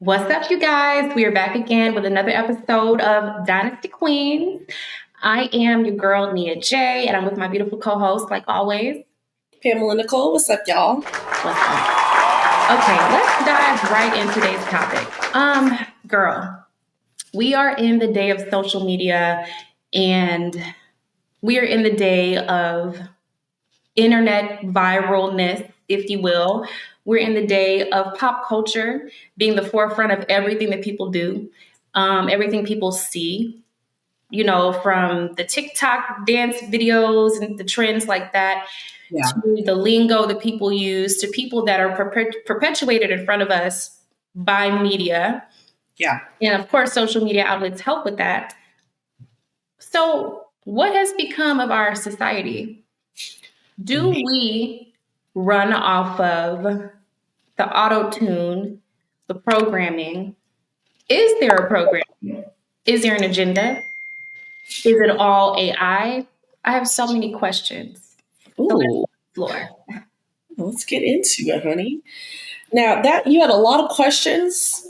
What's up, you guys? We are back again with another episode of Dynasty Queens. I am your girl, Nia J, and I'm with my beautiful co-host, like always, Pamela, Nicole. What's up, y'all? What's up? Okay, let's dive right into today's topic. Girl, we are in the day of social media, and we are in the day of internet viralness, if you will. We're in the day of pop culture being the forefront of everything that people do, everything people see, from the TikTok dance videos and the trends like that, to the lingo that people use, to people that are perpetuated in front of us by media. Yeah. And of course, social media outlets help with that. So, what has become of our society? Do we run off of the auto-tune, the programming? Is there a program? Is there an agenda? Is it all AI? I have so many questions. Ooh. Floor. Let's get into it, honey. Now that you had a lot of questions,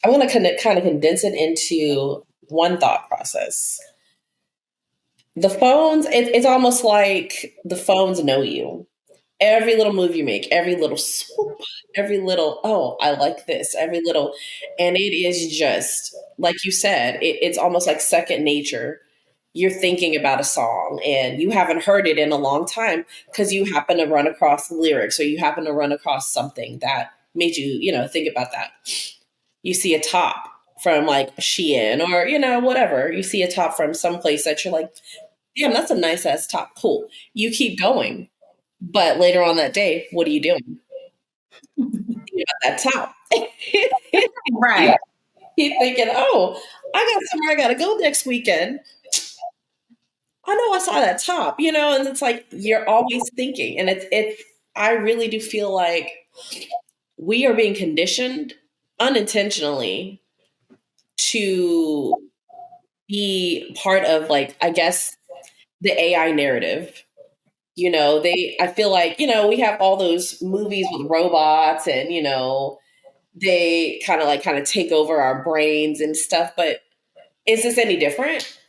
I'm going to kind of condense it into one thought process. The phones, it's almost like the phones know you. Every little move you make, every little swoop, every little, oh, I like this, every little, and it is just, like you said, it's almost like second nature. You're thinking about a song and you haven't heard it in a long time because you happen to run across the lyrics or you happen to run across something that made you, think about that. You see a top from like Shein or, whatever. You see a top from someplace that you're like, damn, that's a nice ass top. Cool. You keep going. But later on that day, what are you doing? You got that top. Right. You're thinking, oh, I got somewhere I got to go next weekend. I know I saw that top, and it's like you're always thinking. And I really do feel like we are being conditioned unintentionally to be part of, like, I guess, the AI narrative. I feel like, we have all those movies with robots and, they kind of take over our brains and stuff. But is this any different?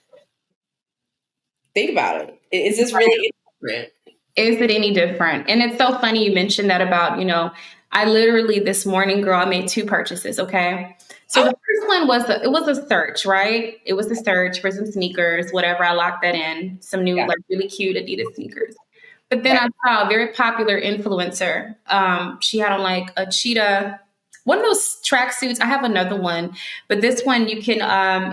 Think about it. Is this really different? Is it any different? And it's so funny you mentioned that about, I literally this morning, girl, I made 2 purchases. Okay. So the first one was a search, right? It was a search for some sneakers, whatever. I locked that in, some new, like really cute Adidas sneakers. But then I saw a very popular influencer. She had on like a cheetah, one of those tracksuits. I have another one, but this one you can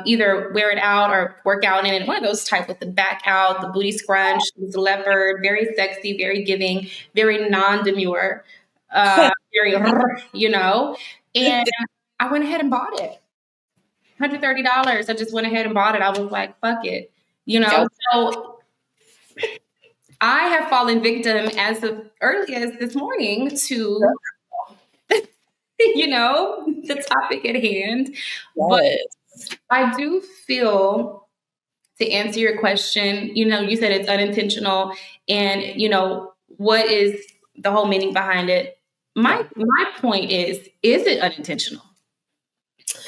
either wear it out or work out in it. One of those type with the back out, the booty scrunch, it was leopard, very sexy, very giving, very non-demure, very, And I went ahead and bought it. $130. I just went ahead and bought it. I was like, fuck it, So I have fallen victim as of early as this morning to, the topic at hand. But I do feel, to answer your question, you said it's unintentional and, what is the whole meaning behind it? My point is it unintentional?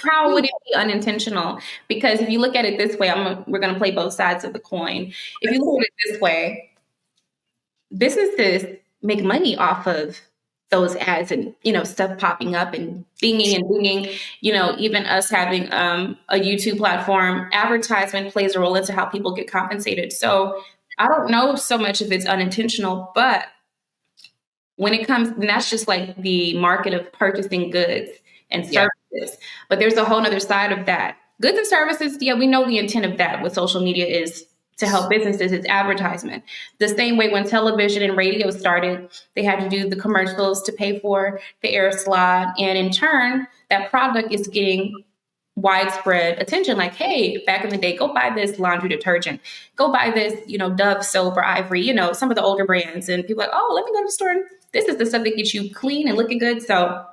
How would it be unintentional? Because if you look at it this way, we're going to play both sides of the coin. If you look at it this way, businesses make money off of those ads and, stuff popping up and dinging and dinging, even us having a YouTube platform, advertisement plays a role into how people get compensated. So I don't know so much if it's unintentional, but when it comes, and that's just like the market of purchasing goods and services, but there's a whole other side of that. Goods and services, we know the intent of that, what social media is to help businesses, it's advertisement. The same way when television and radio started, they had to do the commercials to pay for the air slot. And in turn, that product is getting widespread attention. Like, hey, back in the day, go buy this laundry detergent. Go buy this, Dove soap or Ivory, some of the older brands. And people are like, oh, let me go to the store. This is the stuff that gets you clean and looking good. So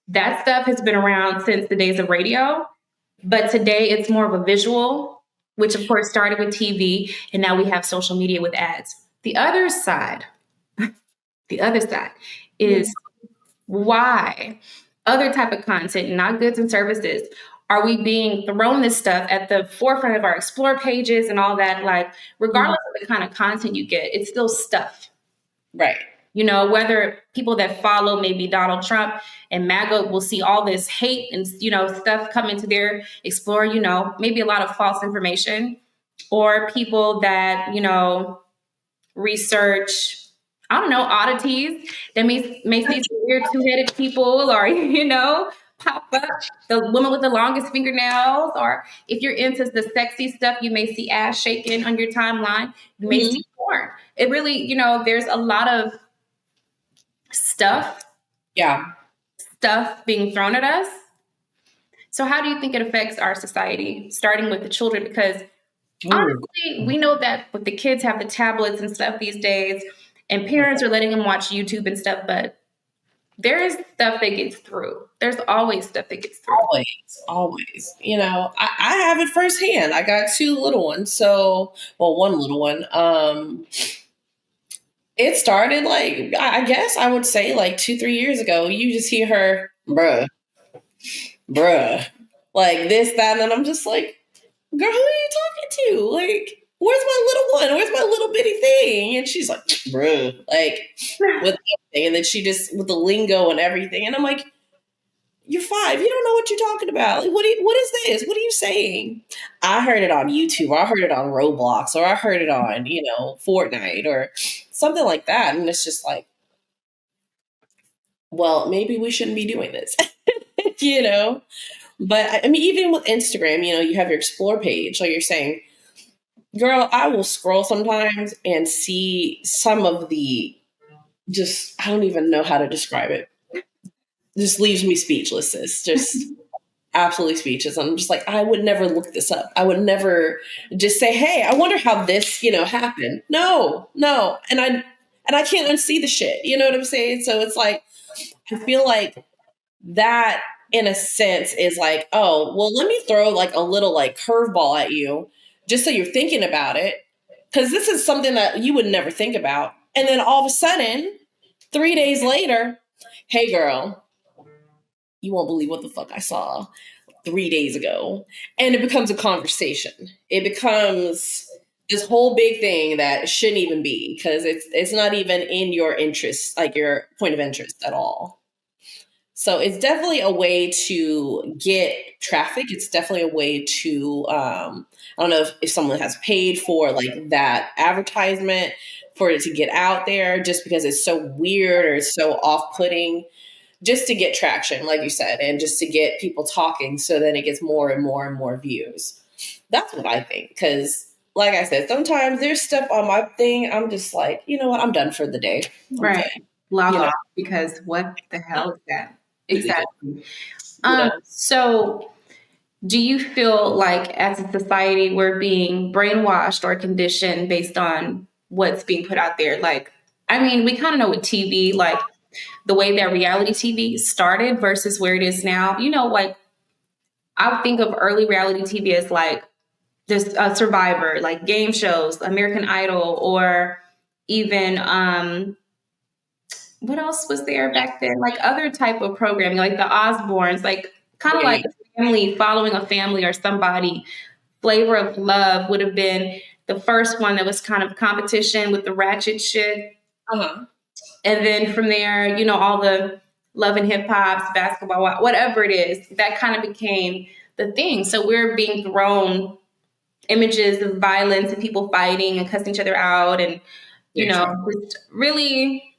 that stuff has been around since the days of radio. But today it's more of a visual, which of course started with TV, and now we have social media with ads. The other side is why other type of content, not goods and services? Are we being thrown this stuff at the forefront of our explore pages and all that? Like, regardless of the kind of content you get, it's still stuff. Right. You know, whether people that follow maybe Donald Trump and MAGA will see all this hate and, you know, stuff come into their explore, you know, maybe a lot of false information, or people that, you know, research, I don't know, oddities that may see some weird two-headed people, or, you know, pop up the woman with the longest fingernails, or if you're into the sexy stuff, you may see ass shaking on your timeline. You may see porn. It really, you know, there's a lot of stuff being thrown at us. So how do you think it affects our society, starting with the children? Because honestly, we know that with the kids have the tablets and stuff these days, and parents are letting them watch YouTube and stuff, but there is stuff that gets through. There's always stuff that gets through. Always. You know, I have it firsthand. I got 2 little ones. So, well, 1 little one. It started like, I guess I would say like 2-3 years ago. You just hear her, bruh, like this, that, and I'm just like, girl, who are you talking to? Like, where's my little one? Where's my little bitty thing? And she's like, bruh, like with everything. And then she just with the lingo and everything. And I'm like, you're 5. You don't know what you're talking about. Like, what is this? What are you saying? I heard it on YouTube, or I heard it on Roblox, or I heard it on, you know, Fortnite or something like that. And it's just like, well, maybe we shouldn't be doing this, you know? But I mean, even with Instagram, you know, you have your explore page, like you're saying, girl, I will scroll sometimes and see some of the just, I don't even know how to describe it. Just leaves me speechless. It's just absolutely speechless. I'm just like, I would never look this up. I would never just say, hey, I wonder how this, you know, happened. No. And I can't unsee the shit. You know what I'm saying? So it's like, I feel like that in a sense is like, oh, well, let me throw like a little like curveball at you just so you're thinking about it. Cause this is something that you would never think about. And then all of a sudden, 3 days later, hey girl, you won't believe what the fuck I saw 3 days ago. And it becomes a conversation. It becomes this whole big thing that shouldn't even be, because it's not even in your interest, like your point of interest at all. So it's definitely a way to get traffic. It's definitely a way to, I don't know if someone has paid for like that advertisement for it to get out there just because it's so weird or it's so off-putting, just to get traction, like you said, and just to get people talking so then it gets more and more and more views. That's what I think. Because like I said, sometimes there's stuff on my thing. I'm just like, you know what? I'm done for the day. Right. Log off, because what the hell is that? Exactly. So do you feel like as a society we're being brainwashed or conditioned based on what's being put out there? Like, I mean, we kind of know with TV, like the way that reality TV started versus where it is now. You know, like I would think of early reality TV as like this Survivor, like game shows, American Idol, or even what else was there back then? Like other type of programming, like the Osbournes, like kind of like a family following a family or somebody. Flavor of Love would have been the first one that was kind of competition with the ratchet shit. And then from there, you know, all the Love and Hip Hops, basketball, whatever it is, that kind of became the thing. So we're being thrown images of violence and people fighting and cussing each other out and, you know, just really,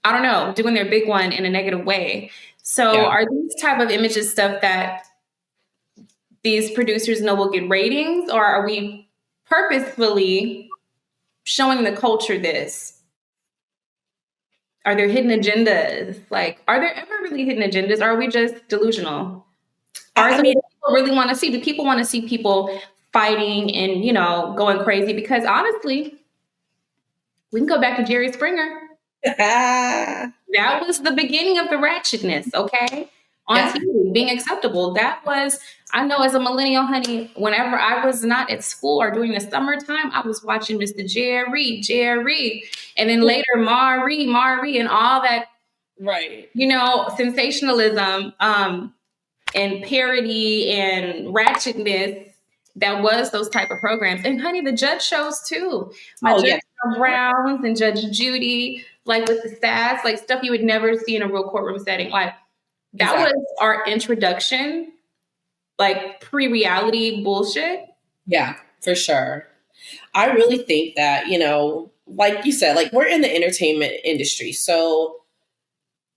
I don't know, doing their big one in a negative way. So are these type of images stuff that these producers know will get ratings, or are we purposefully showing the culture this? Are there hidden agendas? Like, are there ever really hidden agendas? Or are we just delusional? Or is it what people really want to see? Do people want to see people fighting and, you know, going crazy? Because honestly, we can go back to Jerry Springer. That was the beginning of the ratchetness, okay? On TV, being acceptable. That was, I know as a millennial, honey, whenever I was not at school or during the summertime, I was watching Mr. Jerry, and then later Mari, and all that Right. Sensationalism, and parody and ratchetness that was those type of programs. And honey, the judge shows too. My Judge Browns and Judge Judy, like with the stats, like stuff you would never see in a real courtroom setting. Like that was our introduction, like pre-reality bullshit. Yeah, for sure. I really think that, like you said, like we're in the entertainment industry. So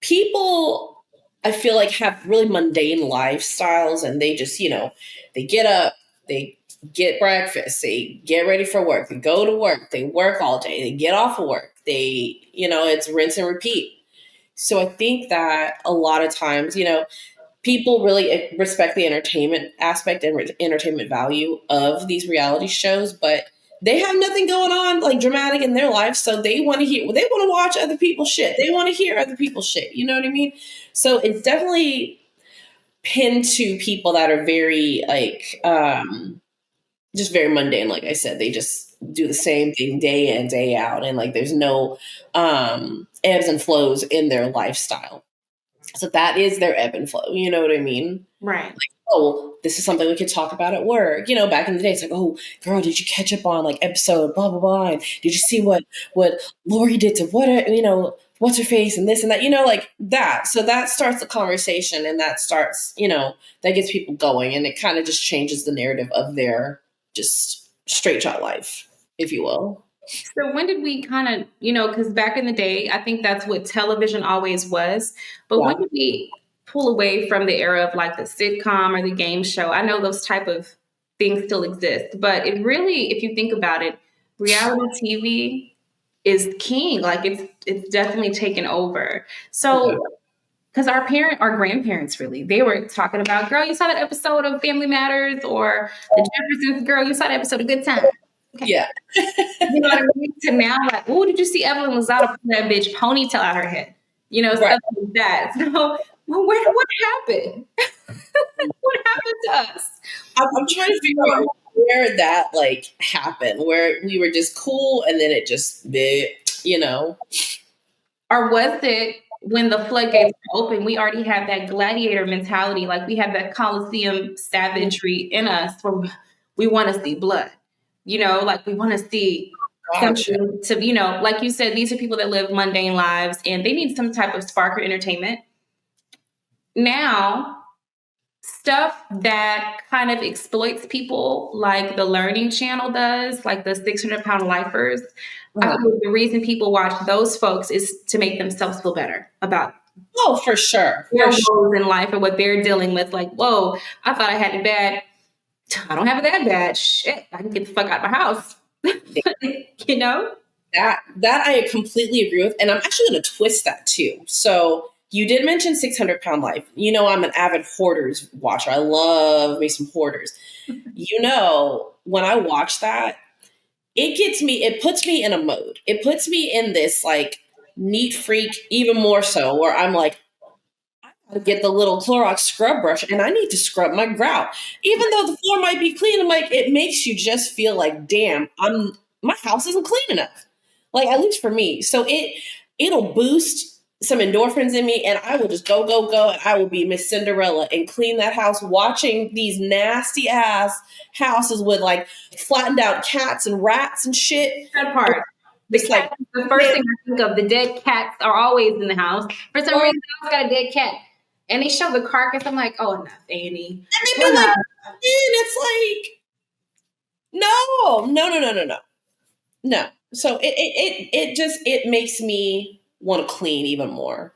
people, I feel like, have really mundane lifestyles and they just, they get up, they get breakfast, they get ready for work, they go to work, they work all day, they get off of work, it's rinse and repeat. So I think that a lot of times, people really respect the entertainment aspect and entertainment value of these reality shows, but they have nothing going on like dramatic in their life. So they want to watch other people's shit. They want to hear other people's shit. You know what I mean? So it's definitely pinned to people that are very just very mundane. Like I said, they just do the same thing day in, day out. And like, there's no ebbs and flows in their lifestyle. So that is their ebb and flow. You know what I mean? Right. Like, oh, this is something we could talk about at work. Back in the day, it's like, oh, girl, did you catch up on like episode blah, blah, blah? And did you see what Lori did to what's her face and this and that, like that. So that starts the conversation and that starts, that gets people going and it kind of just changes the narrative of their just straight shot life, if you will. So when did we kind of, because back in the day, I think that's what television always was. But when did we pull away from the era of like the sitcom or the game show? I know those type of things still exist, but it really, if you think about it, reality TV is king. Like it's definitely taken over. So because our grandparents really, they were talking about, girl, you saw that episode of Family Matters or the Jeffersons, girl, you saw that episode of Good Time. Okay. Yeah. You know what I mean? To now, like, oh, did you see Evelyn Lozada put that bitch ponytail out her head? Stuff like that. So, what happened? What happened to us? I'm trying to figure out where that like happened, where we were just cool and then it just, Or was it when the floodgates were open, we already had that gladiator mentality, like we had that Colosseum savagery in us where we want to see blood. Like we want to see something to, like you said, these are people that live mundane lives and they need some type of spark or entertainment. Now, stuff that kind of exploits people like the Learning Channel does, like the 600-pound lifers. I think the reason people watch those folks is to make themselves feel better about for sure. Their roles in life or what they're dealing with. Like, whoa, I thought I had it bad. I don't have it that bad. Shit, I can get the fuck out of my house. That I completely agree with. And I'm actually going to twist that too. So you did mention 600-pound life. I'm an avid Hoarders watcher. I love me some Hoarders. When I watch that, it puts me in a mode. It puts me in this like neat freak, even more so, where I'm like, get the little Clorox scrub brush and I need to scrub my grout. Even though the floor might be clean, I'm like, it makes you just feel like, damn, my house isn't clean enough. Like, at least for me. So it'll boost some endorphins in me and I will just go, and I will be Miss Cinderella and clean that house, watching these nasty ass houses with like flattened out cats and rats and shit. That part. The first thing I think of, the dead cats are always in the house. For some reason, the house got a dead cat. And they show the carcass. I'm like, oh, enough, Annie. And they'd be like, and it's like, no. So it makes me want to clean even more.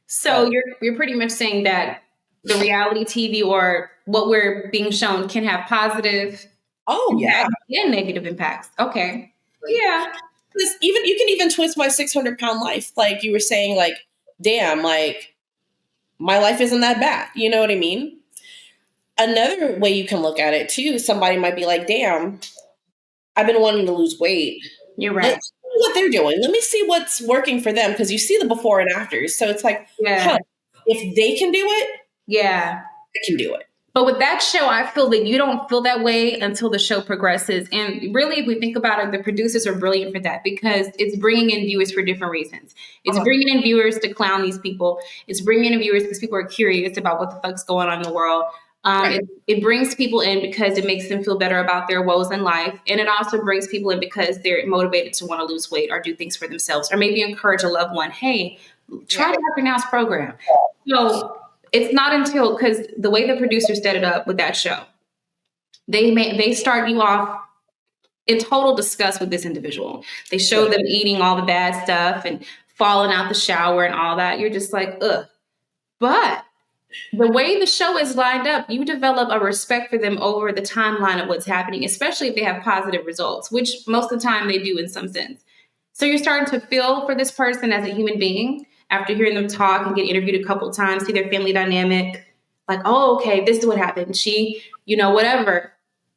So you're pretty much saying that the reality TV or what we're being shown can have positive and negative impacts. Okay. Yeah. You can even twist my 600-pound life. Like you were saying, like, damn, like, my life isn't that bad. You know what I mean? Another way you can look at it too, somebody might be like, damn, I've been wanting to lose weight. You're right. Let's see what they're doing. Let me see what's working for them. Because you see the before and afters. So it's like, if they can do it, I can do it. But with that show, I feel that you don't feel that way until the show progresses. And really, if we think about it, the producers are brilliant for that because it's bringing in viewers for different reasons. It's bringing in viewers to clown these people. It's bringing in viewers because people are curious about what the fuck's going on in the world. It brings people in because it makes them feel better about their woes in life. And it also brings people in because they're motivated to want to lose weight or do things for themselves or maybe encourage a loved one. Hey, try Dr. Now's program. So it's not until, because the way the producers set it up with that show, they start you off in total disgust with this individual. They show them eating all the bad stuff and falling out the shower and all that. You're just like, ugh. But the way the show is lined up, you develop a respect for them over the timeline of what's happening, especially if they have positive results, which most of the time they do in some sense. So you're starting to feel for this person as a human being after hearing them talk and get interviewed a couple of times, see their family dynamic. Like, oh, okay, this is what happened. She, whatever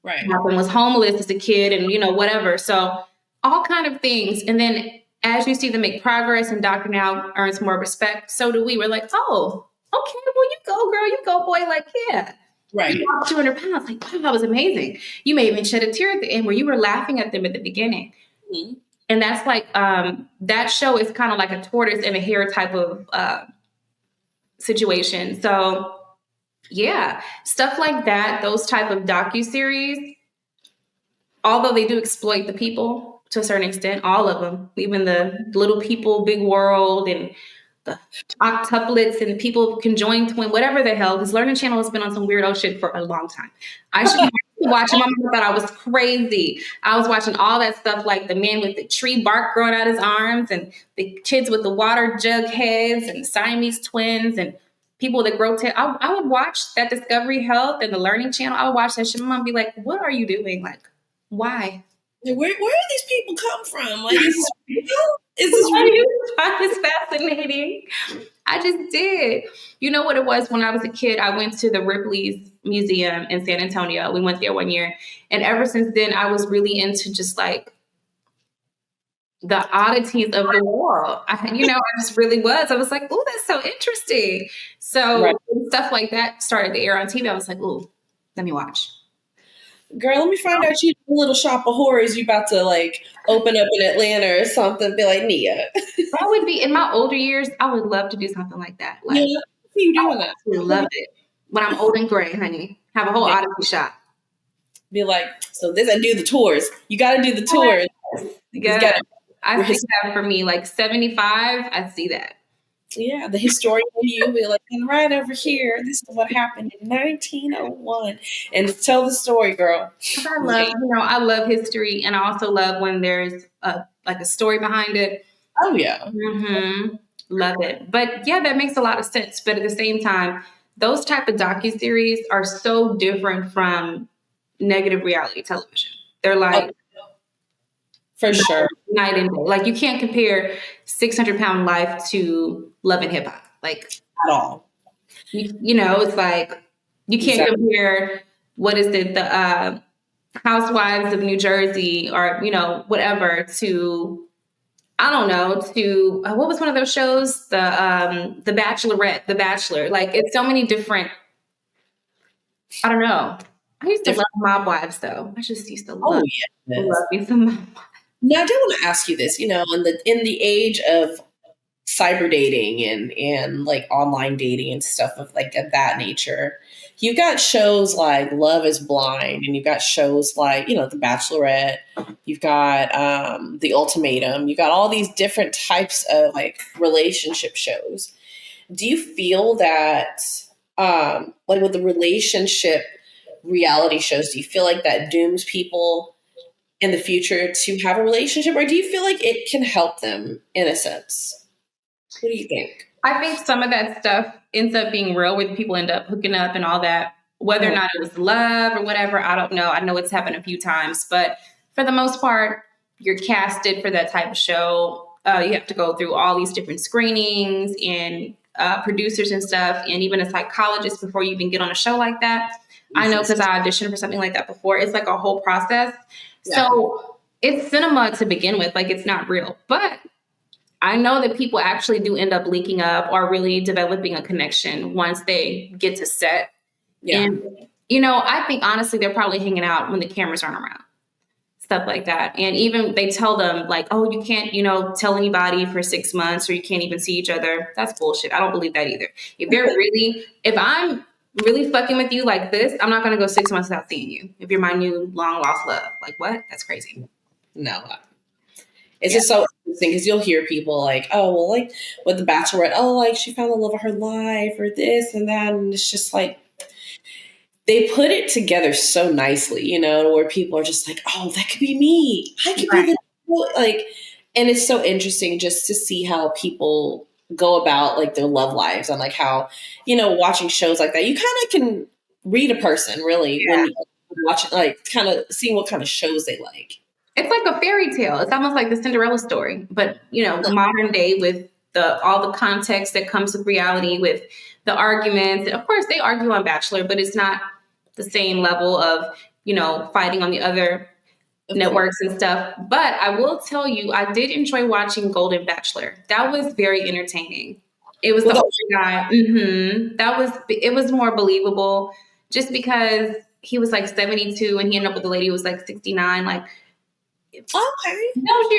happened, was homeless as a kid and, whatever. So all kind of things. And then as you see them make progress and Dr. Now earns more respect, so do we. We're like, oh, okay, well, you go, girl, you go, boy. Like, yeah. Right. You lost 200 pounds. Like, wow, that was amazing. You may even shed a tear at the end where you were laughing at them at the beginning. Mm-hmm. And that's like, that show is kind of like a tortoise and a hare type of situation. So, yeah, stuff like that, those type of docuseries, although they do exploit the people to a certain extent, all of them, even the Little People, Big World, and the octuplets and people conjoined twin, whatever the hell, because Learning Channel has been on some weirdo shit for a long time. I should be watching. My mom thought I was crazy. I was watching all that stuff, like the man with the tree bark growing out his arms and the kids with the water jug heads and Siamese twins and people that grow tail. I would watch that Discovery Health and the Learning Channel. I would watch that shit. My mom would be like, what are you doing? Like, why? Where do these people come from? Like, is this real? It's fascinating. I just did. You know what it was when I was a kid? I went to the Ripley's Museum in San Antonio. We went there one year. And ever since then, I was really into just like the oddities of the world. I just really was. I was like, oh, that's so interesting. So when stuff like that started to air on TV, I was like, oh, let me watch. Girl, let me find out you a little shop of horrors you about to like open up in Atlanta or something. Be like, Nia. That would be in my older years. I would love to do something like that. Like, yeah, you doing that? I love it. When I'm old and gray, honey, have a whole odyssey shop. Be like, so this I do the tours. You got to do the tours. I see that for me, like 75. I see that. Yeah, the historian in you be like, and right over here, this is what happened in 1901, and tell the story, girl. I love history, and I also love when there's a story behind it. Oh yeah, love it. But yeah, that makes a lot of sense. But at the same time, those type of docuseries are so different from negative reality television. They're like. For sure. Night and day. Like, you can't compare 600-Pound Life to Love and Hip Hop. Like, at all. It's like, you can't compare, what is it, the Housewives of New Jersey or, whatever to, I don't know, to, what was one of those shows? The Bachelorette, The Bachelor. Like, it's so many different, I don't know. I used to love Mob Wives, though. I just used to love me some Mob Wives. Now, I do want to ask you this, in the age of cyber dating and like online dating and stuff of like of that nature, you've got shows like Love is Blind, and you've got shows like, The Bachelorette, you've got The Ultimatum, you've got all these different types of like relationship shows. Do you feel that like with the relationship reality shows, do you feel like that dooms people in the future to have a relationship, or do you feel like it can help them in a sense? What do you think? I think some of that stuff ends up being real, where people end up hooking up and all that. Whether or not it was love or whatever, I don't know. I know it's happened a few times, but for the most part, you're casted for that type of show. You have to go through all these different screenings and producers and stuff, and even a psychologist before you even get on a show like that. I know, because I auditioned for something like that before. It's like a whole process. Yeah. So it's cinema to begin with. Like, it's not real. But I know that people actually do end up linking up or really developing a connection once they get to set. Yeah. And, I think honestly, they're probably hanging out when the cameras aren't around, stuff like that. And even they tell them like, oh, you can't, tell anybody for 6 months or you can't even see each other. That's bullshit. I don't believe that either. If I'm really fucking with you like this, I'm not going to go 6 months without seeing you. If you're my new long lost love, like what? That's crazy. No. It's just so interesting because you'll hear people like, oh, well, like with the Bachelorette, oh, like she found the love of her life or this and that. And it's just like, they put it together so nicely, where people are just like, oh, that could be me. I could be like, and it's so interesting just to see how people go about like their love lives and like how, watching shows like that, you kind of can read a person really when you watch like kind of seeing what kind of shows they like. It's like a fairy tale. It's almost like the Cinderella story, but modern day with all the context that comes with reality, with the arguments. And of course, they argue on Bachelor, but it's not the same level of fighting on the other networks and stuff. But I will tell you, I did enjoy watching Golden Bachelor. That was very entertaining. It was the older guy. It was more believable, just because he was like 72 and he ended up with a lady who was like 69. Like. Okay. No,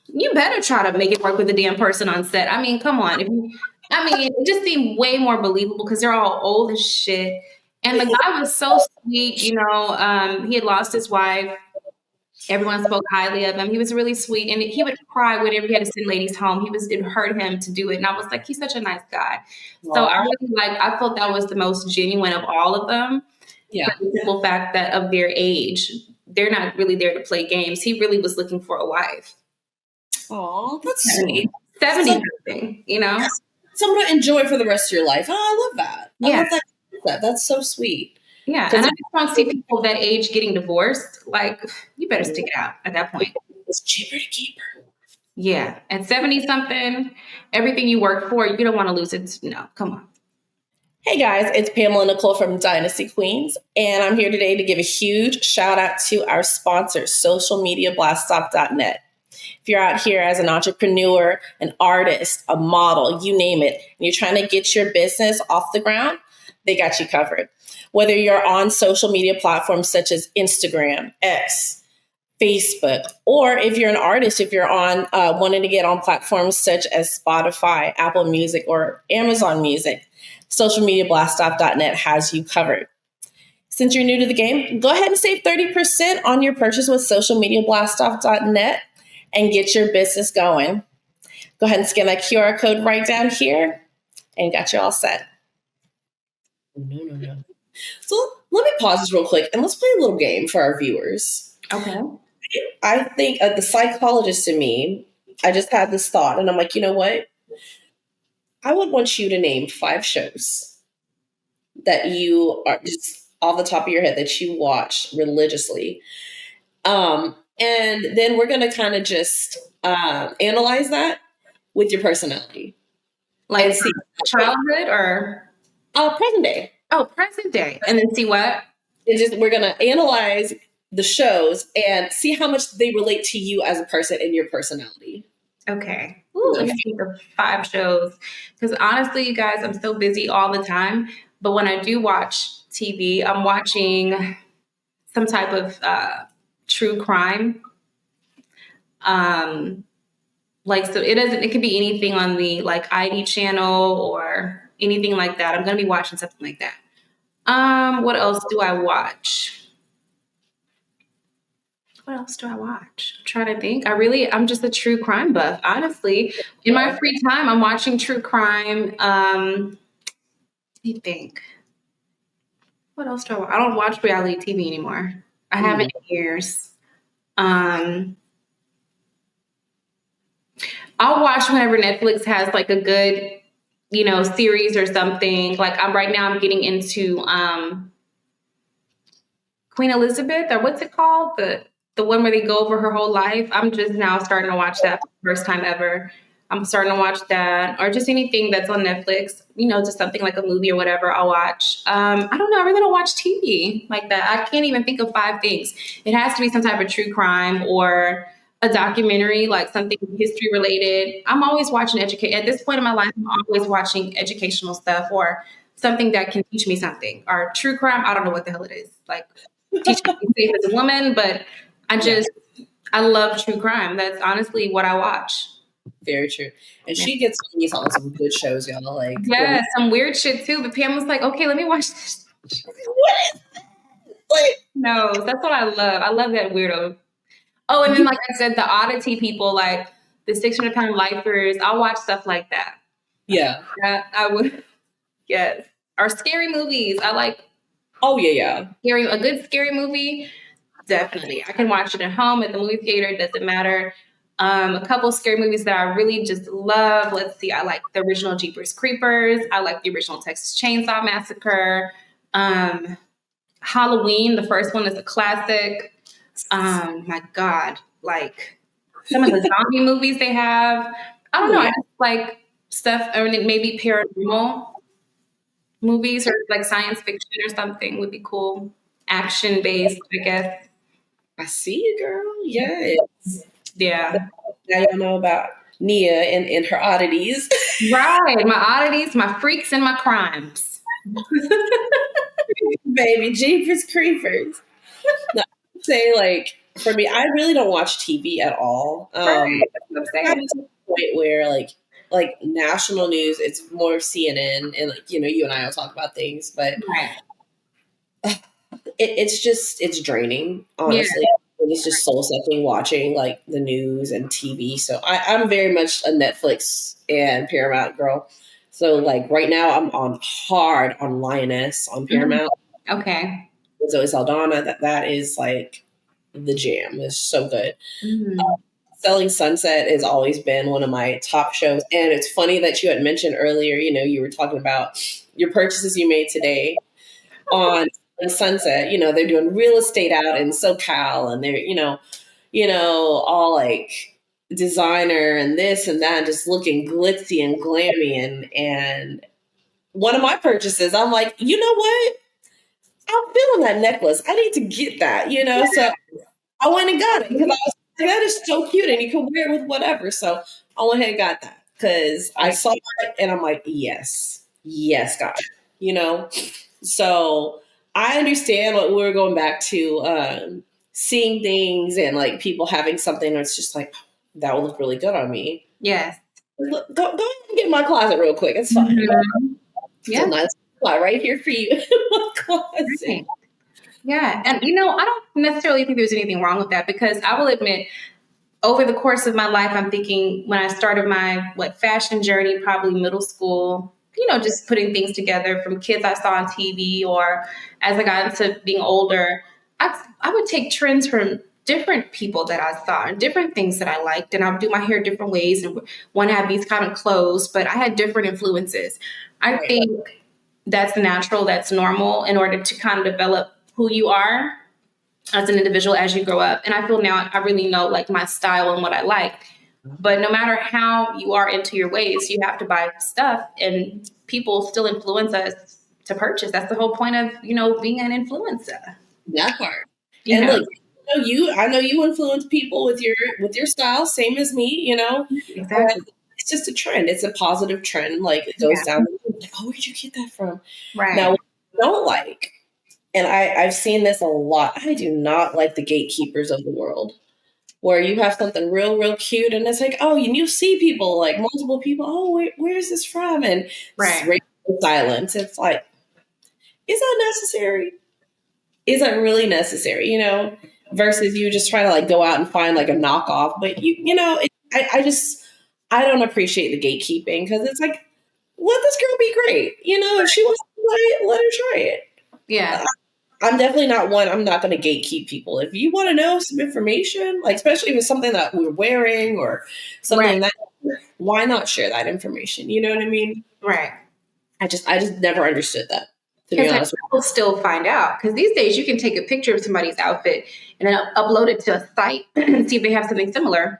you better try to make it work with the damn person on set. I mean, come on. It just seemed way more believable because they're all old as shit. And the guy was so sweet, he had lost his wife. Everyone spoke highly of him. He was really sweet. And he would cry whenever he had to send ladies home. It hurt him to do it. And I was like, he's such a nice guy. Wow. So I felt that was the most genuine of all of them. Yeah. For the simple fact that of their age, they're not really there to play games. He really was looking for a wife. Oh, that's sweet. 70 something, Someone to enjoy for the rest of your life. Oh, I love that. Yeah. I love that. That's so sweet. Yeah. And I just don't see people that age getting divorced. Like, you better stick it out at that point. It's cheaper to keep her. Yeah. At 70 something, everything you work for, you don't want to lose it. No, come on. Hey guys, it's Pamela and Nicole from Dynasty Queens, and I'm here today to give a huge shout out to our sponsor, socialmediablaststop.net. If you're out here as an entrepreneur, an artist, a model, you name it, and you're trying to get your business off the ground, they got you covered. Whether you're on social media platforms such as Instagram, X, Facebook, or if you're an artist, if you're on wanting to get on platforms such as Spotify, Apple Music, or Amazon Music, socialmediablaststop.net has you covered. Since you're new to the game, go ahead and save 30% on your purchase with socialmediablaststop.net and get your business going. Go ahead and scan that QR code right down here and got you all set. No. So let me pause this real quick and let's play a little game for our viewers. Okay. I think the psychologist in me, I just had this thought and I'm like, you know what? I would want you to name 5 shows that you are just off the top of your head that you watch religiously. And then we're going to kind of just analyze that with your personality. Like childhood or? Present day. Oh, present day. And then see what? We're going to analyze the shows and see how much they relate to you as a person and your personality. Okay. Ooh, let me think of 5 shows. Because honestly, you guys, I'm so busy all the time. But when I do watch TV, I'm watching some type of true crime. So it could be anything on the like ID channel or anything like that. I'm going to be watching something like that. What else do I watch? What else do I watch? I'm trying to think. I'm just a true crime buff, honestly. In my free time, I'm watching true crime. Let me think. What else do I watch? I don't watch reality TV anymore. I haven't in years. I'll watch whenever Netflix has like a good, series or something. Like right now I'm getting into Queen Elizabeth, or what's it called? The one where they go over her whole life. I'm just now starting to watch that for the first time ever. I'm starting to watch that, or just anything that's on Netflix, just something like a movie or whatever I'll watch. I don't know. I really don't watch TV like that. I can't even think of 5 things. It has to be some type of true crime or a documentary, like something history related. I'm always watching at this point in my life, I'm always watching educational stuff or something that can teach me something. Or true crime, I don't know what the hell it is. Like teach me to be safe as a woman, but I love true crime. That's honestly what I watch. Very true. And she gets me on some good shows, y'all. Like, yeah, some weird shit too. But Pam was like, okay, let me watch this. What is that? Like, no, that's what I love. I love that weirdo. Oh, and then like I said, the oddity people, like the 600-pound lifers. I'll watch stuff like that. Yeah. I would. Yes. Or scary movies. I like. Oh yeah. A good scary movie. Definitely. I can watch it at home, at the movie theater. It doesn't matter. A couple scary movies that I really just love. Let's see. I like the original Jeepers Creepers. I like the original Texas Chainsaw Massacre. Halloween, the first one is a classic. My God. Like some of the zombie movies they have. I don't know. I just like stuff, or maybe paranormal movies or like science fiction or something would be cool. Action based, I guess. I see you, girl. Yes. Yeah. Now y'all know about Nia and her oddities. Right. My oddities, my freaks, and my crimes. Baby, Jeepers Creepers. No, I'd say, like, for me, I really don't watch TV at all. Right. I'm to the point where, like national news, it's more CNN, and like, you know, you and I will talk about things, but it's draining, honestly. Yeah. It's just soul sucking watching like the news and TV. So I'm very much a Netflix and Paramount girl. So like right now I'm hard on Lioness on Paramount. Okay. Zoe Saldana, that is like the jam. It's so good. Selling Sunset has always been one of my top shows. And it's funny that you had mentioned earlier, you know, you were talking about your purchases you made today on Sunset. You know, they're doing real estate out in SoCal, and they're, you know, all like designer and this and that, just looking glitzy and glammy. And one of my purchases, I'm like, you know what? I'm feeling that necklace. I need to get that, you know? So I went and got it because I was like, that is so cute and you can wear it with whatever. So I went ahead and got that because I saw it and I'm like, yes, God, you know? So I understand what we were going back to, seeing things and like people having something that's just like, that would look really good on me. Yes. Look, go ahead and get in my closet real quick. It's fine. Yeah. It's a nice spot right here for you in my closet. Right. Yeah. And, you know, I don't necessarily think there's anything wrong with that because I will admit, over the course of my life, I'm thinking when I started my fashion journey, probably middle school, you know, just putting things together from kids I saw on TV, or as I got into being older, I would take trends from different people that I saw and different things that I liked, and I would do my hair different ways and want to have these kind of clothes, but I had different influences. I think that's natural, that's normal in order to kind of develop who you are as an individual as you grow up. And I feel now I really know like my style and what I like. But no matter how you are into your ways, you have to buy stuff, and people still influence us to purchase. That's the whole point of, you know, being an influencer. That part. And look, I know you influence people with your style, same as me, you know. Exactly. It's just a trend. It's a positive trend. Like it goes down. Like, oh, where'd you get that from? Right. Now, what I don't like, and I've seen this a lot. I do not like the gatekeepers of the world, where you have something real cute, and it's like, oh, you see people, like multiple people. Oh, where is this from? And silence. It's like, is that necessary? Is that really necessary? You know, versus you just trying to like go out and find like a knockoff. But you know, I don't appreciate the gatekeeping because it's like, let this girl be great. You know, if she wants to try it, let her try it. Yeah. I'm definitely not one. I'm not going to gatekeep people. If you want to know some information, like especially if it's something that we're wearing or something that, why not share that information? You know what I mean? Right. I just never understood that. To be honest, people still find out because these days you can take a picture of somebody's outfit and then upload it to a site and see if they have something similar.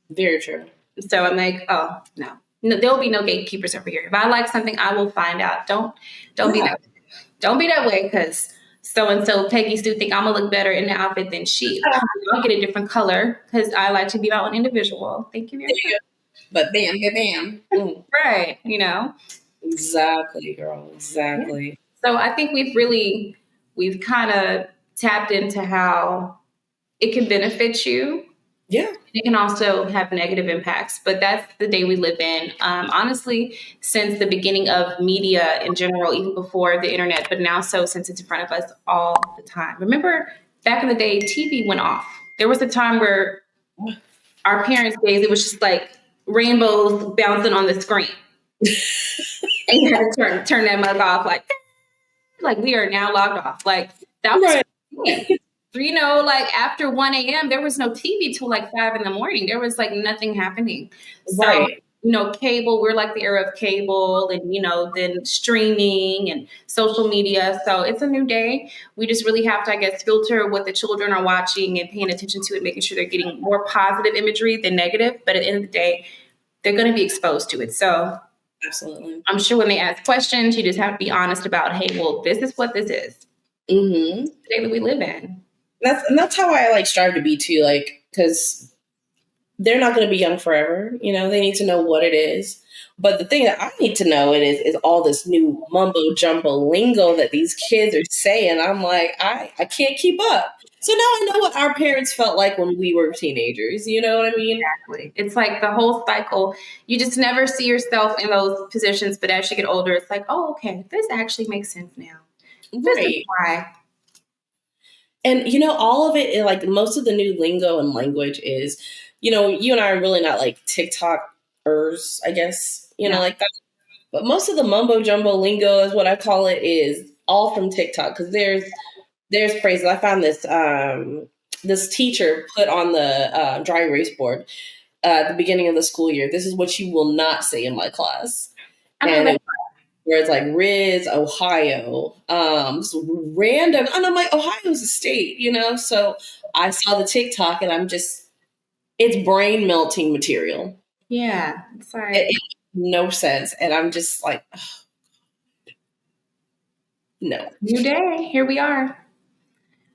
Very true. So I'm like, oh no, there'll be no gatekeepers over here. If I like something, I will find out. Don't be that. Don't be that way because so-and-so Peggy Stu think I'm gonna look better in the outfit than she. I'll get a different color because I like to be my own individual. Thank you very much. But bam. Right, you know. Exactly, girl. Yeah. Exactly. So I think we've kind of tapped into how it can benefit you. Yeah. It can also have negative impacts, but that's the day we live in. Honestly, since the beginning of media in general, even before the internet, but now so since it's in front of us all the time. Remember back in the day, TV went off. There was a time where our parents' days, it was just like rainbows bouncing on the screen. And you had to turn that mug off like we are now logged off. Like that was Right. like after 1 a.m. there was no TV till like 5 in the morning. There was like nothing happening. So, Right. cable, we're like the era of cable and then streaming and social media. So it's a new day. We just really have to, I guess, filter what the children are watching and paying attention to it, making sure they're getting more positive imagery than negative. But at the end of the day, they're going to be exposed to it. So Absolutely. I'm sure when they ask questions, you just have to be honest about, hey, well, this is what this is. Mm-hmm. The day that we live in. That's how I like strive to be too, like, because they're not going to be young forever. They need to know what it is. But the thing that I need to know is all this new mumbo jumbo lingo that these kids are saying. I'm like, I can't keep up. So now I know what our parents felt like when we were teenagers. You know what I mean? Exactly. It's like the whole cycle. You just never see yourself in those positions, but as you get older, it's like, oh, okay, this actually makes sense now. This is Right. why. And all of it, like most of the new lingo and language is, you and I are really not like TikTokers, I guess, No. like that. But most of the mumbo jumbo lingo is what I call it is all from TikTok because there's phrases. I found this teacher put on the dry erase board at the beginning of the school year. This is what you will not say in my class, I know and that. where it's like Riz, Ohio, just random. And I'm like, Ohio's a state, So I saw the TikTok and it's brain melting material. Yeah. It's It like, makes no sense. And I'm just like, no. new day. Here we are.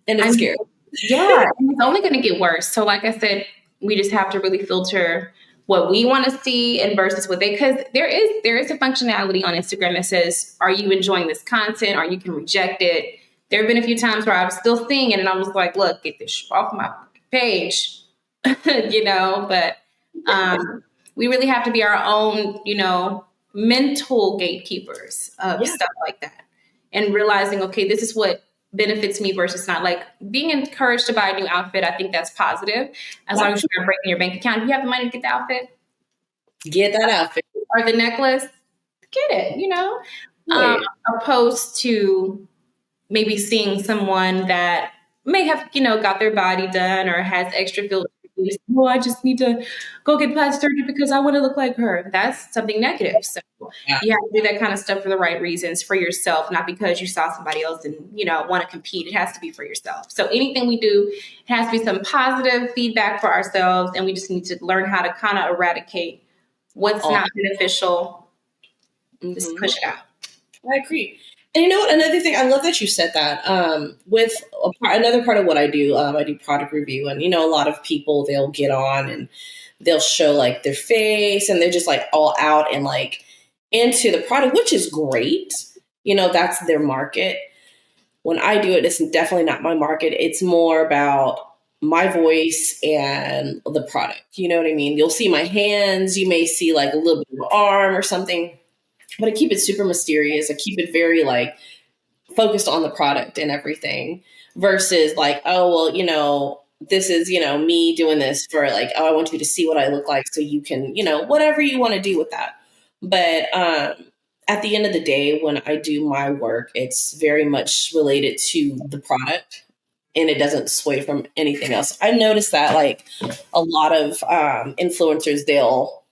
And I it's mean, scary. yeah. And it's only going to get worse. So, like I said, we just have to really filter what we want to see and versus what because there is a functionality on Instagram that says, are you enjoying this content or you can reject it? There have been a few times where I was still seeing it and I was like, look, get this off my page, but we really have to be our own, mental gatekeepers of Yeah. stuff like that and realizing, okay, this is what benefits me versus not. Like being encouraged to buy a new outfit, I think that's positive. As long as you're not breaking your bank account. If you have the money to get the outfit Get that outfit. or the necklace, get it, Right. opposed to maybe seeing someone that may have, got their body done or has extra filters. Oh, I just need to go get plastic surgery because I want to look like her. That's something negative. So Yeah. you have to do that kind of stuff for the right reasons for yourself, not because you saw somebody else and, want to compete. It has to be for yourself. So anything we do, it has to be some positive feedback for ourselves. And we just need to learn how to kind of eradicate what's All. not beneficial. Just Mm-hmm. push it out. I agree. And you know what? Another thing, I love that you said that. With another part of what I do product review, and a lot of people they'll get on and they'll show like their face, and they're just like all out and like into the product, which is great. That's their market. When I do it, it's definitely not my market. It's more about my voice and the product. You know what I mean? You'll see my hands. You may see like a little bit of arm or something, but I keep it super mysterious. I keep it very like focused on the product and everything versus like, oh, well, this is, me doing this for like, oh, I want you to see what I look like so you can, whatever you want to do with that. But at the end of the day, when I do my work, it's very much related to the product and it doesn't sway from anything else. I noticed that like a lot of influencers, they'll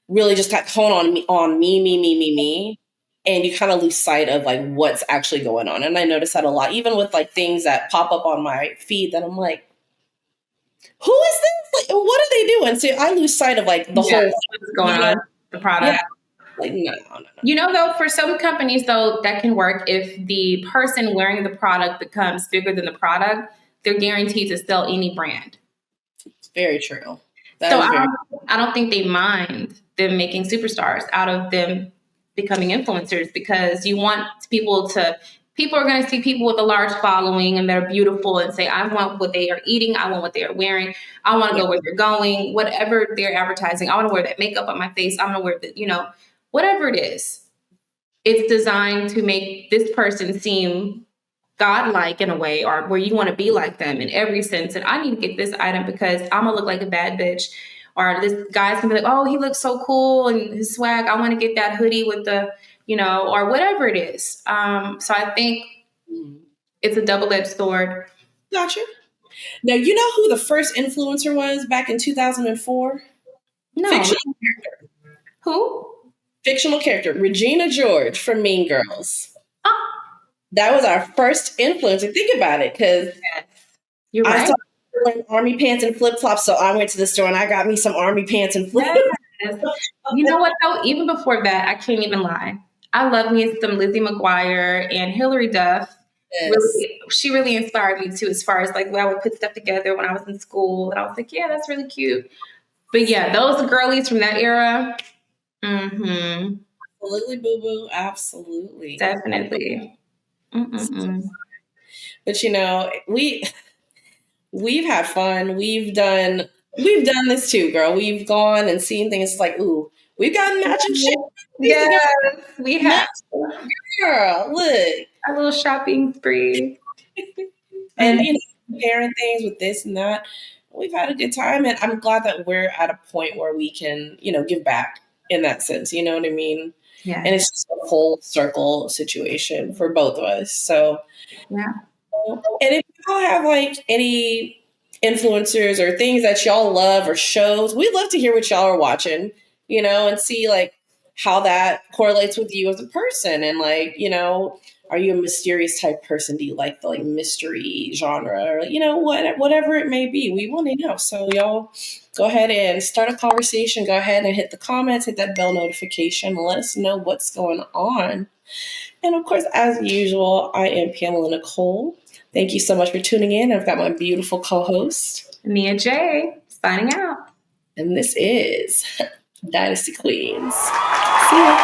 really just kind of hone on me, and you kind of lose sight of like what's actually going on. And I notice that a lot, even with like things that pop up on my feed that I'm like, who is this? Like, what are they doing? So I lose sight of like the whole What's going on? The product. Yeah, like no. Though, for some companies, though, that can work if the person wearing the product becomes bigger than the product, they're guaranteed to sell any brand. It's very true. So I don't think they mind them making superstars out of them becoming influencers, because you want people are going to see people with a large following and they're beautiful and say, I want what they are eating. I want what they are wearing. I want to go where they're going, whatever they're advertising. I want to wear that makeup on my face. I want to wear the, whatever it is. It's designed to make this person seem godlike in a way, or where you want to be like them in every sense. And I need to get this item because I'm gonna look like a bad bitch. Or this guy's gonna be like, oh, he looks so cool and his swag. I want to get that hoodie with the, or whatever it is. So I think it's a double-edged sword. Gotcha. Now, you know who the first influencer was back in 2004? No. Fictional character. Who? Fictional character. Regina George from Mean Girls. Oh. That was our first influencer. Think about it, because you're right. I started wearing army pants and flip-flops, so I went to the store and I got me some army pants and flip-flops. Yes. You know what, though? Even before that, I can't even lie. I love me some Lizzie McGuire and Hilary Duff. Yes. She really inspired me too, as far as like when I would put stuff together when I was in school. And I was like, yeah, that's really cute. But yeah, those girlies from that era. Mm-hmm. Absolutely, boo-boo. Absolutely. Definitely. Mm-mm-mm. But we've had fun. We've done this too, girl. We've gone and seen things like, ooh, we've gotten matching shit. Yes, we have. Girl, look. A little shopping spree. And comparing things with this and that. We've had a good time, and I'm glad that we're at a point where we can, give back in that sense. You know what I mean? Yeah. And it's just a full circle situation for both of us. So, yeah. And if y'all have like any influencers or things that y'all love or shows, we'd love to hear what y'all are watching, and see like how that correlates with you as a person. And like, are you a mysterious type person? Do you like the like mystery genre or, whatever it may be? We want to know. So y'all go ahead and start a conversation. Go ahead and hit the comments, hit that bell notification. Let us know what's going on. And of course, as usual, I am Pamela Nicole. Thank you so much for tuning in. I've got my beautiful co-host, Nia J, signing out. And this is Dynasty Queens. See ya.